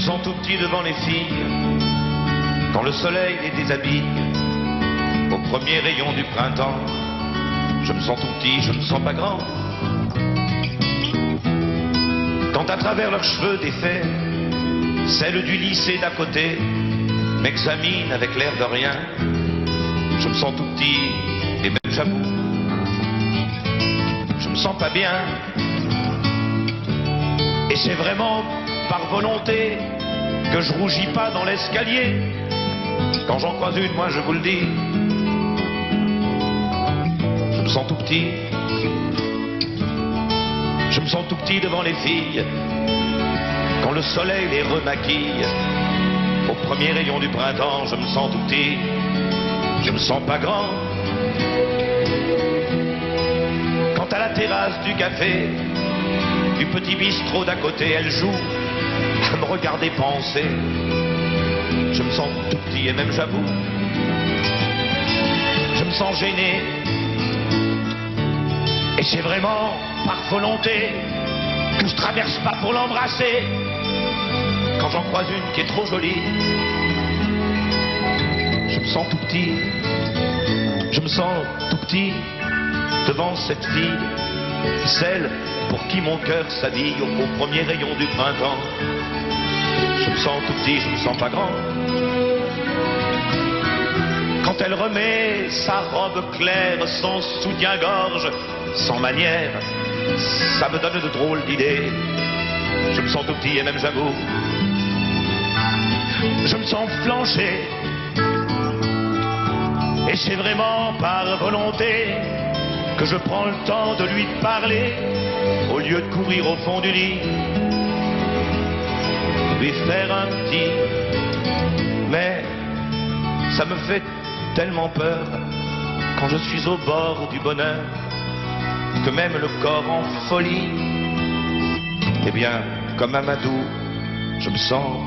sens tout petit devant les filles, quand le soleil les déshabille, au premier rayon du printemps. Je me sens tout petit, je me sens pas grand. Quand à travers leurs cheveux défaits, celle du lycée d'à côté m'examine avec l'air de rien. Je me sens tout petit, et même j'avoue, je me sens pas bien. Et c'est vraiment par volonté que je rougis pas dans l'escalier. Quand j'en croise une, moi je vous le dis, je me sens tout petit. Je me sens tout petit devant les filles, quand le soleil les remaquille. Au premier rayon du printemps, je me sens tout petit, je me sens pas grand. Quand à la terrasse du café, du petit bistrot d'à côté, elle joue à me regarder penser, je me sens tout petit et même j'avoue, je me sens gêné. Et c'est vraiment par volonté que je traverse pas pour l'embrasser. Quand j'en croise une qui est trop jolie, je me sens tout petit. Je me sens tout petit devant cette fille, celle pour qui mon cœur s'habille au premier rayon du printemps. Je me sens tout petit, je me sens pas grand. Quand elle remet sa robe claire, son soutien-gorge, sans manière, ça me donne de drôles d'idées. Je me sens tout petit et même j'avoue, je me sens flanché. Et c'est vraiment par volonté que je prends le temps de lui parler, au lieu de courir au fond du lit, lui faire un petit. Mais ça me fait tellement peur quand je suis au bord du bonheur, que même le corps en folie, eh bien, comme Amadou, je me sens